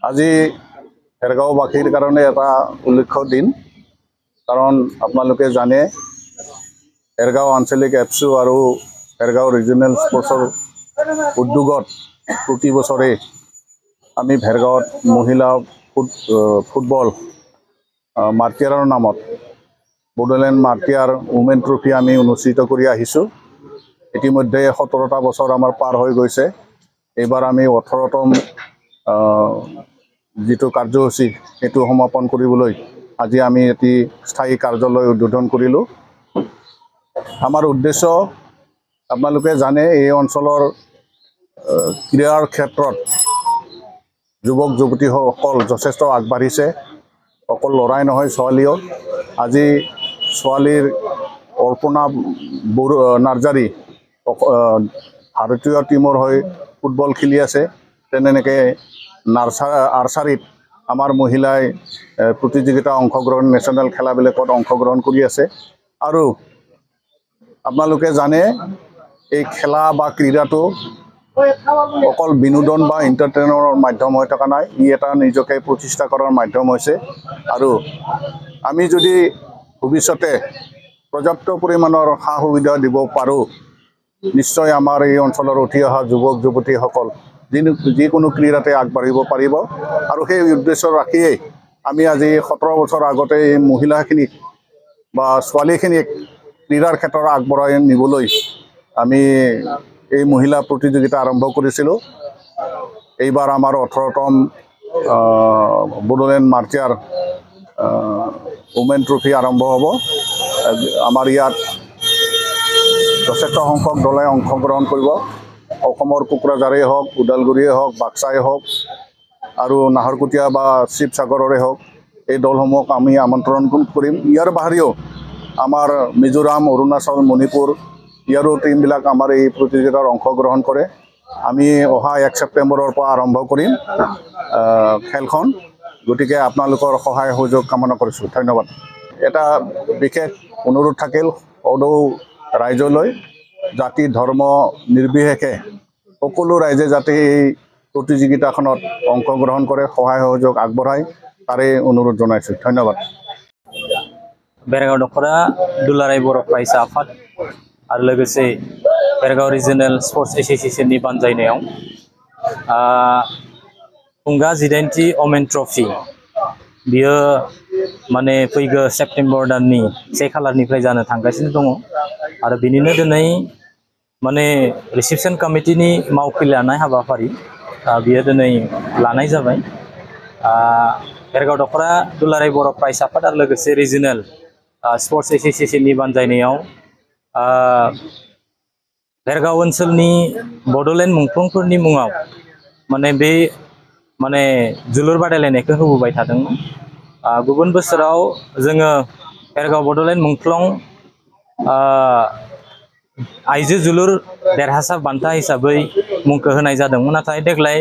আজি ভেৰগাঁওবাসীৰ কাৰণে এটা উল্লেখ্য দিন, কাৰণ আপোনালোকে জানে ভেৰগাঁও আঞ্চলিক এফচু আৰু ভেৰগাঁও ৰিজনেল স্পৰ্টছৰ উদ্যোগত প্ৰতি বছৰে আমি ভেৰগাঁৱত মহিলা ফুটবল মাৰ্টিয়াৰৰ নামত বড়োলেণ্ড মাৰ্টিয়াৰ উমেন ট্ৰফি আমি অনুষ্ঠিত কৰি আহিছোঁ। ইতিমধ্যে 17টা বছৰ আমাৰ পাৰ হৈ গৈছে। এইবাৰ আমি 18তম যিটো কাৰ্যসূচী সেইটো সমাপন কৰিবলৈ আজি আমি এটি স্থায়ী কাৰ্যালয় উদ্বোধন কৰিলোঁ। আমাৰ উদ্দেশ্য আপোনালোকে জানে এই অঞ্চলৰ ক্ৰীড়াৰ ক্ষেত্ৰত যুৱক যুৱতীসকল যথেষ্ট আগবাঢ়িছে। অকল ল'ৰাই নহয়, ছোৱালীও। আজি ছোৱালীৰ অৰ্পণা নাৰ্জাৰী ভাৰতীয় টীমৰ হৈ ফুটবল খেলি আছে। তেনেকৈ আৰ্চাৰীত আমাৰ মহিলাই প্ৰতিযোগিতা অংশগ্ৰহণ নেশ্যনেল খেলাবিলাকত অংশগ্ৰহণ কৰি আছে। আৰু আপোনালোকে জানে এই খেলা বা ক্ৰীড়াটো অকল বিনোদন বা এণ্টাৰটেইনৰ মাধ্যম হৈ থকা নাই, ই এটা নিজকে প্ৰতিষ্ঠা কৰাৰ মাধ্যম হৈছে। আৰু আমি যদি ভৱিষ্যতে পৰ্যাপ্ত পৰিমাণৰ সা সুবিধা দিব পাৰোঁ, নিশ্চয় আমাৰ এই অঞ্চলৰ উঠি অহা যুৱক যুৱতীসকল যিকোনো ক্ৰীড়াতে আগবাঢ়িব পাৰিব। আৰু সেই উদ্দেশ্য ৰাখিয়েই আমি আজি 17 বছৰ আগতে এই মহিলাখিনিক বা ছোৱালীখিনিক ক্ৰীড়াৰ ক্ষেত্ৰত আগবঢ়াই নিবলৈ আমি এই মহিলা প্ৰতিযোগিতা আৰম্ভ কৰিছিলোঁ। এইবাৰ আমাৰ 18তম বড়োলেণ্ড মাৰ্টিয়াৰ উমেন ট্ৰফি আৰম্ভ হ'ব। আমাৰ ইয়াত যথেষ্ট সংখ্যক দলে অংশগ্ৰহণ কৰিব। অসমৰ কোকৰাঝাৰেই হওক, ওদালগুৰিয়ে হওক, বাক্সাই হওক আৰু নাহৰকটীয়া বা শিৱসাগৰৰে হওক, এই দলসমূহক আমি আমন্ত্ৰণ কৰিম। ইয়াৰ বাহিৰেও আমাৰ মিজোৰাম, অৰুণাচল, মণিপুৰ ইয়াৰো টীমবিলাক আমাৰ এই প্ৰতিযোগিতাত অংশগ্ৰহণ কৰে। আমি অহা 1 ছেপ্টেম্বৰৰ পৰা আৰম্ভ কৰিম খেলখন। গতিকে আপোনালোকৰ সহায় সহযোগ কামনা কৰিছোঁ। ধন্যবাদ। এটা বিশেষ অনুৰোধ থাকিল সদৌ ৰাইজলৈ, জাতি ধৰ্ম নিৰ্বিশেষে সকলো ৰাইজে যাতে এই প্ৰতিযোগিতাখনত অংশগ্ৰহণ কৰে, সহায় সহযোগ আগবঢ়ায়, তাৰে অনুৰোধ জনাইছোঁ। ধন্যবাদ। भेरगाव दखरा दुलाराय बर' फरायसा आफाद आरो लोगोसे भेरगाव रिजनेल स्पर्ट्स एसोसिएशननि बानजायनायाव खुंगा 18थि ओमेन ट्रफि बियो माने फैगौ सेप्टेम्बर दाननि 1 खालारनिफ्राय जानो थांगासिनो दङ। आरो बिनिनो दिनै माने रिसेपसन कमिटिनि मावख'लि लानाय हाबाफारि बियो दिनै लानाय जाबाय। भेरगाव दखरा दुलाराय बर' फरायसा आफाद आरो लोगोसे रिजनेल स्पर्ट्स एसोसिएशननि बानजायनायाव भेरगाव ओनसोलनि बड'लेण्ड मुंख्लंफोरनि मुङाव माने बे माने जोलुर बादायलायनायखौ होबोबाय थादोंमोन। गुबुन बोसोराव जोङो भेरगाव बड'लेण्ड मुंख्लं आइजो जोलुर देरहासार बान्था हिसाबै मुंखौ होनाय जादोंमोन। नाथाय देग्लाय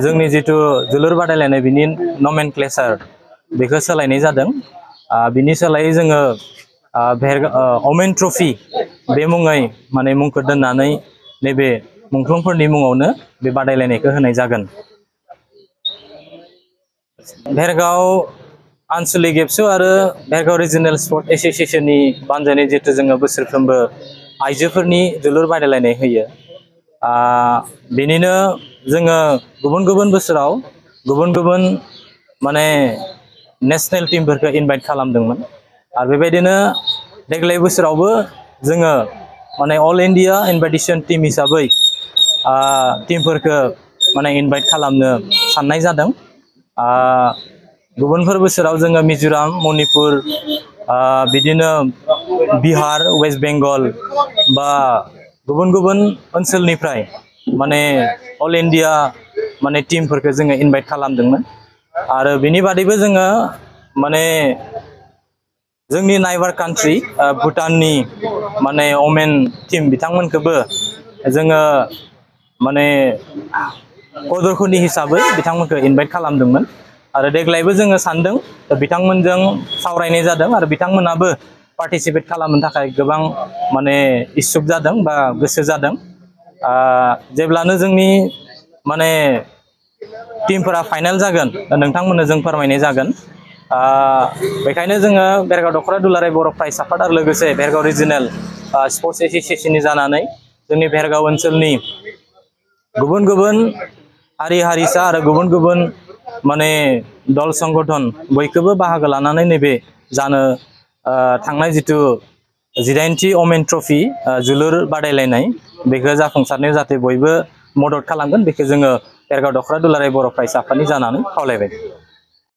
जोंनि जिथु जोलुर बादायलायनाय बिनि नमेनक्लेचार बेखौ सोलायनाय जादों। बिनि सोलायै जोङो ओमेन ट्रफि बे मुङै माने मुंखौ दोननानै नैबे मुंख्लंफोरनि मुङावनो बे बादायलायनायखौ होनाय जागोन। भेरगाव आन्चलिक एफसु आरो भेरगाव रिजनेल स्पर्ट एसोसिएशननि बानजायनाय जितु जोङो बोसोरफ्रोमबो आइजोफोरनि जोलुर बादायलायनाय होयो। बेनिनो जोङो गुबुन गुबुन बोसोराव गुबुन गुबुन माने नेशनेल टीमफोरखौ इनभाइट खालामदोंमोन। आरो बेबायदिनो देग्लाय बोसोरावबो जोङो माने अल इन्डिया इनभाइटेशन टीम हिसाबै टीमफोरखौ माने इनभाइट खालामनो साननाय जादों। गुबुनफोर बोसोराव जोङो मिजोराम, मणिपुर, बिदिनो बिहार, वेस्ट बेंगल बा गुबुन गुबुन ओनसोलनिफ्राय माने अल इन्डिया माने टीमफोरखौ जोङो इनभाइट खालामदोंमोन। आरो बिनि बादैबो जोङो माने जोंनि नाइबार कान्ट्रि भुटाननि माने ओमेन टीम बिथांमोनखौबो जोङो माने प्रदर्शनी हिसाबै बिथांमोनखौ इनभाइट खालामदोंमोन। आरो देग्लायबो जोङो सानदों बिथांमोनजों सावरायनाय जादों आरो बिथांमोनाबो पार्टिसिपेट खालामनो थाखाय गोबां माने इच्छुक जादों बा गोसो जादों। जेब्लानो जोंनि माने टीमफोरा फाइनाल जागोन नोंथांमोननो जों फोरमायनाय जागोन बेखायनो जोङो बेरगाव दख'रा दुलाराय बर' फरायसा आफाद आरो लोगोसे बेरगाव रिजिनेल स्पर्ट्स एसोसिएशननि जानानै जोंनि बेरगाव ओनसोलनि गुबुन गुबुन हारि हारिसा आरो गुबुन गुबुन माने दल संगठन बयखौबो बाहागो लानानै नैबे जानो थांनाय जिथु 18थि अमेन ट्रफि जोलुर बादायलायनाय बेखौ जाफुंसारनायाव जाहाथे बयबो मदद खालामगोन बेखौ जोङो बेरगाव दख'रा दुलाराय बर' फरायसा आफादनि जानानै खावलायबाय।